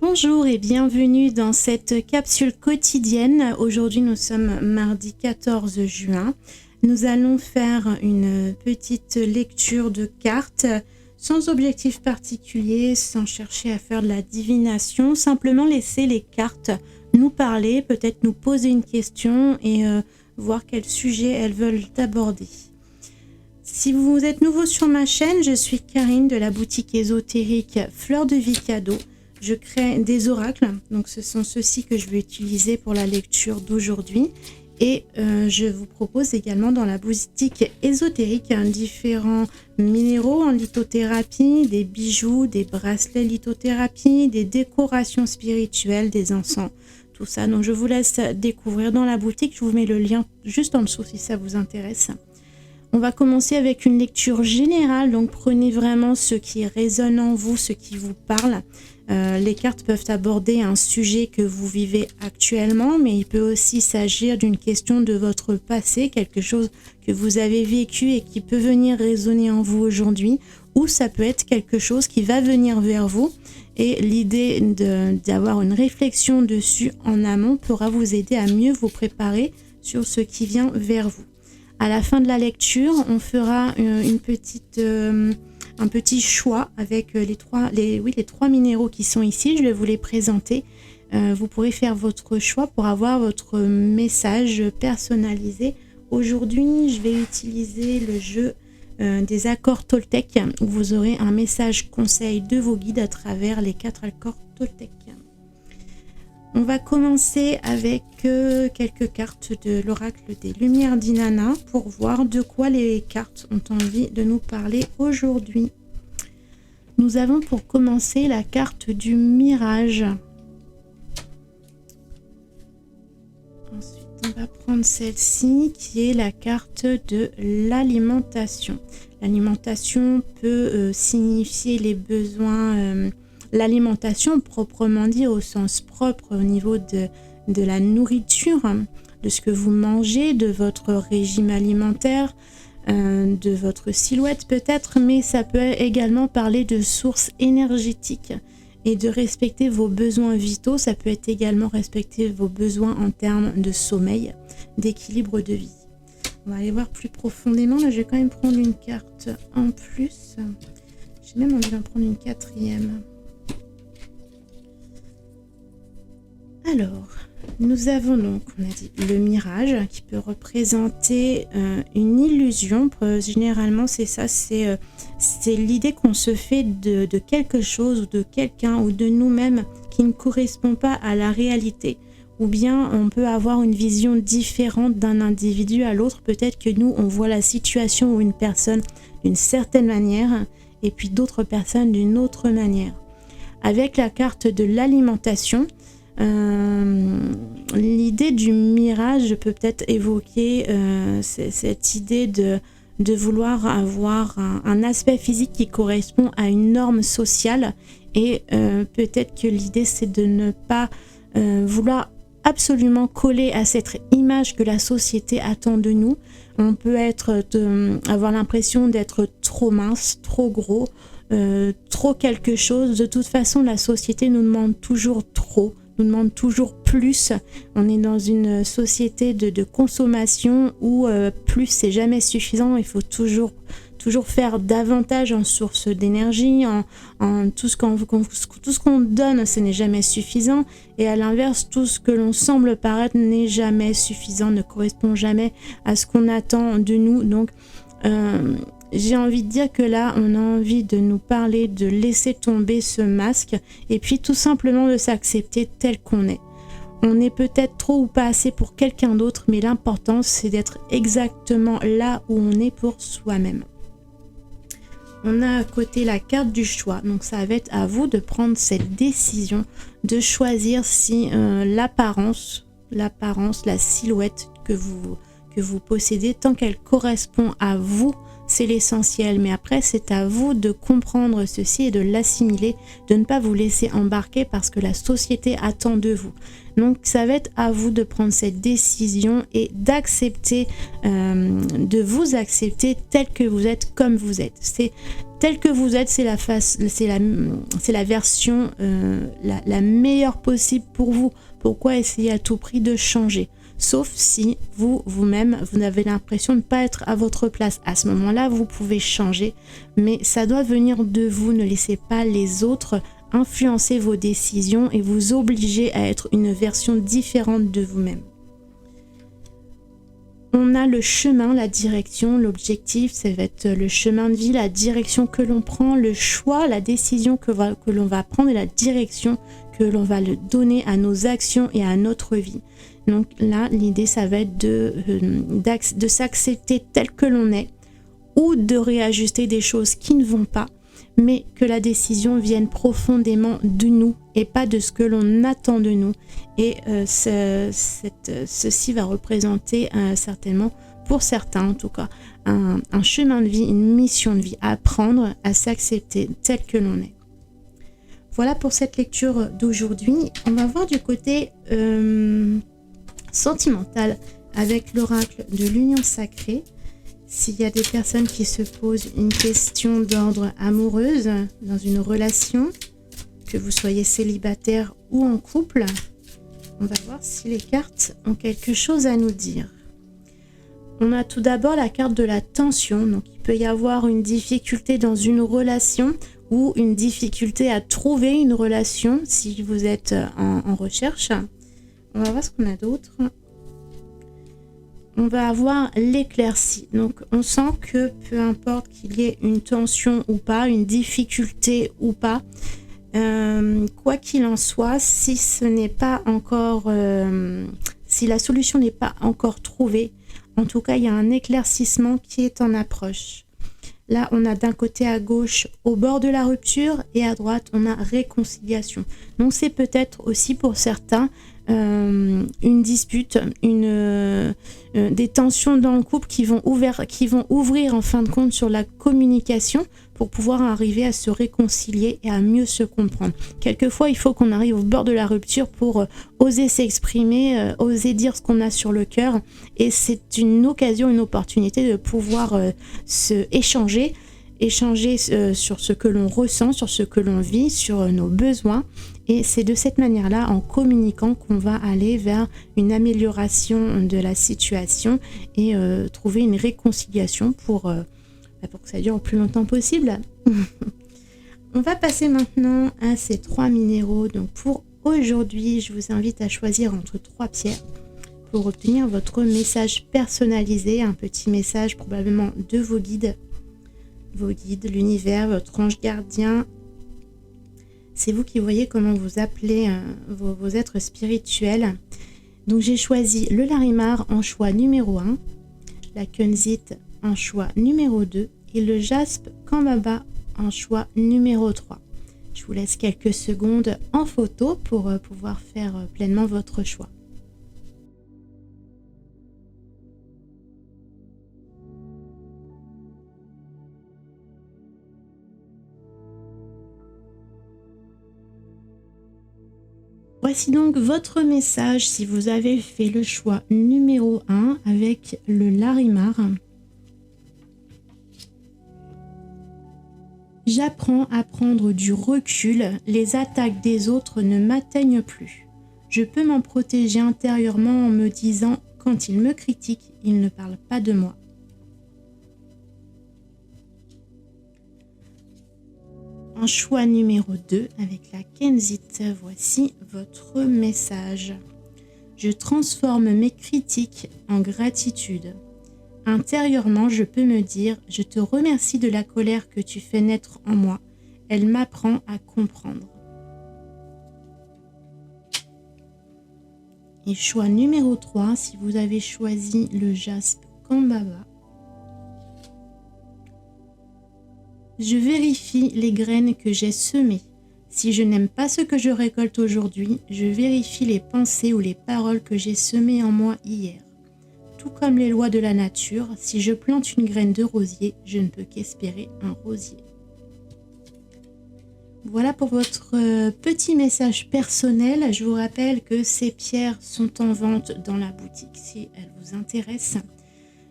Bonjour et bienvenue dans cette capsule quotidienne. Aujourd'hui nous sommes mardi 14 juin. Nous allons faire une petite lecture de cartes sans objectif particulier, sans chercher à faire de la divination, simplement laisser les cartes nous parler, peut-être nous poser une question et voir quel sujet elles veulent aborder. Si vous êtes nouveau sur ma chaîne, je suis Karine de la boutique ésotérique Fleur de Vie Cadeau. Je crée des oracles, donc ce sont ceux-ci que je vais utiliser pour la lecture d'aujourd'hui. Et je vous propose également dans la boutique ésotérique différents minéraux en lithothérapie, des bijoux, des bracelets lithothérapie, des décorations spirituelles, des encens, tout ça. Donc je vous laisse découvrir dans la boutique, je vous mets le lien juste en dessous si ça vous intéresse. On va commencer avec une lecture générale, donc prenez vraiment ce qui résonne en vous, ce qui vous parle. Les cartes peuvent aborder un sujet que vous vivez actuellement, mais il peut aussi s'agir d'une question de votre passé, quelque chose que vous avez vécu et qui peut venir résonner en vous aujourd'hui, ou ça peut être quelque chose qui va venir vers vous. Et l'idée d'avoir une réflexion dessus en amont pourra vous aider à mieux vous préparer sur ce qui vient vers vous. À la fin de la lecture, on fera un petit choix avec les trois minéraux qui sont ici. Je vais vous les présenter. Vous pourrez faire votre choix pour avoir votre message personnalisé. Aujourd'hui, je vais utiliser le jeu des accords Toltec, où vous aurez un message conseil de vos guides à travers les 4 accords Toltec. On va commencer avec quelques cartes de l'oracle des Lumières d'Inanna pour voir de quoi les cartes ont envie de nous parler aujourd'hui. Nous avons pour commencer la carte du mirage. Ensuite, on va prendre celle-ci qui est la carte de l'alimentation. L'alimentation peut signifier les besoins... L'alimentation proprement dit au sens propre au niveau de la nourriture, de ce que vous mangez, de votre régime alimentaire, de votre silhouette peut-être, mais ça peut également parler de sources énergétiques et de respecter vos besoins vitaux. Ça peut être également respecter vos besoins en termes de sommeil, d'équilibre de vie. On va aller voir plus profondément. Là, je vais quand même prendre une carte en plus. J'ai même envie d'en prendre une quatrième. Alors, nous avons donc, on a dit, le mirage qui peut représenter une illusion. Généralement, c'est ça, c'est l'idée qu'on se fait de quelque chose ou de quelqu'un ou de nous-mêmes qui ne correspond pas à la réalité. Ou bien on peut avoir une vision différente d'un individu à l'autre. Peut-être que nous, on voit la situation ou une personne d'une certaine manière et puis d'autres personnes d'une autre manière. Avec la carte de l'alimentation, l'idée du mirage peut peut-être évoquer cette idée de vouloir avoir un aspect physique qui correspond à une norme sociale et peut-être que l'idée c'est de ne pas vouloir absolument coller à cette image que la société attend de nous. On peut avoir l'impression d'être trop mince, trop gros, trop quelque chose. De toute façon, la société nous demande toujours trop, nous demande toujours plus. On est dans une société de consommation où plus c'est jamais suffisant. Il faut toujours faire davantage en source d'énergie, en tout ce qu'on donne, ce n'est jamais suffisant. Et à l'inverse, tout ce que l'on semble paraître n'est jamais suffisant, ne correspond jamais à ce qu'on attend de nous. Donc, j'ai envie de dire que là, on a envie de nous parler, de laisser tomber ce masque et puis tout simplement de s'accepter tel qu'on est. On est peut-être trop ou pas assez pour quelqu'un d'autre, mais l'important, c'est d'être exactement là où on est pour soi-même. On a à côté la carte du choix, donc ça va être à vous de prendre cette décision, de choisir si l'apparence, la silhouette que vous possédez, tant qu'elle correspond à vous, c'est l'essentiel. Mais après, c'est à vous de comprendre ceci et de l'assimiler, de ne pas vous laisser embarquer parce que la société attend de vous. Donc, ça va être à vous de prendre cette décision et d'accepter, de vous accepter tel que vous êtes, comme vous êtes. C'est tel que vous êtes, c'est la version la meilleure possible pour vous. Pourquoi essayer à tout prix de changer? Sauf si vous-même, vous avez l'impression de ne pas être à votre place. À ce moment-là, vous pouvez changer, mais ça doit venir de vous. Ne laissez pas les autres influencer vos décisions et vous obliger à être une version différente de vous-même. On a le chemin, la direction, l'objectif, ça va être le chemin de vie, la direction que l'on prend, le choix, la décision que l'on va prendre et la direction que l'on va le donner à nos actions et à notre vie. Donc là, l'idée, ça va être de s'accepter tel que l'on est ou de réajuster des choses qui ne vont pas, mais que la décision vienne profondément de nous et pas de ce que l'on attend de nous. Et ceci va représenter certainement, pour certains en tout cas, un chemin de vie, une mission de vie, apprendre à s'accepter tel que l'on est. Voilà pour cette lecture d'aujourd'hui. On va voir du côté sentimental avec l'oracle de l'union sacrée. S'il y a des personnes qui se posent une question d'ordre amoureuse dans une relation, que vous soyez célibataire ou en couple, on va voir si les cartes ont quelque chose à nous dire. On a tout d'abord la carte de la tension. Donc il peut y avoir une difficulté dans une relation ou une difficulté à trouver une relation si vous êtes en recherche. On va voir ce qu'on a d'autre. On va avoir l'éclaircie. Donc on sent que peu importe qu'il y ait une tension ou pas, une difficulté ou pas, quoi qu'il en soit, si ce n'est pas encore, si la solution n'est pas encore trouvée, en tout cas il y a un éclaircissement qui est en approche. Là on a d'un côté à gauche au bord de la rupture et à droite on a réconciliation. Donc c'est peut-être aussi pour certains une dispute, des tensions dans le couple qui vont ouvrir en fin de compte sur la communication pour pouvoir arriver à se réconcilier et à mieux se comprendre. Quelquefois, il faut qu'on arrive au bord de la rupture pour oser s'exprimer, oser dire ce qu'on a sur le cœur. Et c'est une occasion, une opportunité de pouvoir échanger sur ce que l'on ressent, sur ce que l'on vit, sur nos besoins. Et c'est de cette manière-là, en communiquant, qu'on va aller vers une amélioration de la situation et trouver une réconciliation pour que ça dure le plus longtemps possible. On va passer maintenant à ces 3 minéraux. Donc pour aujourd'hui, je vous invite à choisir entre 3 pierres pour obtenir votre message personnalisé, un petit message probablement de vos guides, l'univers, votre ange gardien. C'est vous qui voyez comment vous appelez vos êtres spirituels. Donc j'ai choisi le Larimar en choix numéro 1, la Kunzite en choix numéro 2 et le Jaspe Kambaba en choix numéro 3. Je vous laisse quelques secondes en photo pour pouvoir faire pleinement votre choix. Voici donc votre message si vous avez fait le choix numéro 1 avec le Larimar. J'apprends à prendre du recul, les attaques des autres ne m'atteignent plus. Je peux m'en protéger intérieurement en me disant « quand ils me critiquent, ils ne parlent pas de moi ». En choix numéro 2 avec la Kenzite, voici votre message. Je transforme mes critiques en gratitude. Intérieurement, je peux me dire « Je te remercie de la colère que tu fais naître en moi. Elle m'apprend à comprendre. » Et choix numéro 3, si vous avez choisi le Jaspe Kambaba. Je vérifie les graines que j'ai semées. Si je n'aime pas ce que je récolte aujourd'hui, je vérifie les pensées ou les paroles que j'ai semées en moi hier. Tout comme les lois de la nature, si je plante une graine de rosier, je ne peux qu'espérer un rosier. Voilà pour votre petit message personnel. Je vous rappelle que ces pierres sont en vente dans la boutique si elles vous intéressent.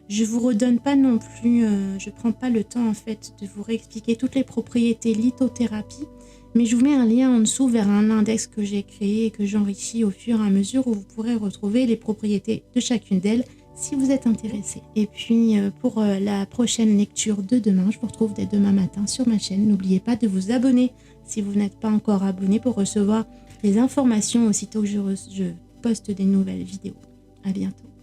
Je vous redonne pas non plus, je prends pas le temps en fait de vous réexpliquer toutes les propriétés lithothérapie, mais je vous mets un lien en dessous vers un index que j'ai créé et que j'enrichis au fur et à mesure où vous pourrez retrouver les propriétés de chacune d'elles si vous êtes intéressé. Et puis pour la prochaine lecture de demain, je vous retrouve dès demain matin sur ma chaîne. N'oubliez pas de vous abonner si vous n'êtes pas encore abonné pour recevoir les informations aussitôt que je poste des nouvelles vidéos. À bientôt.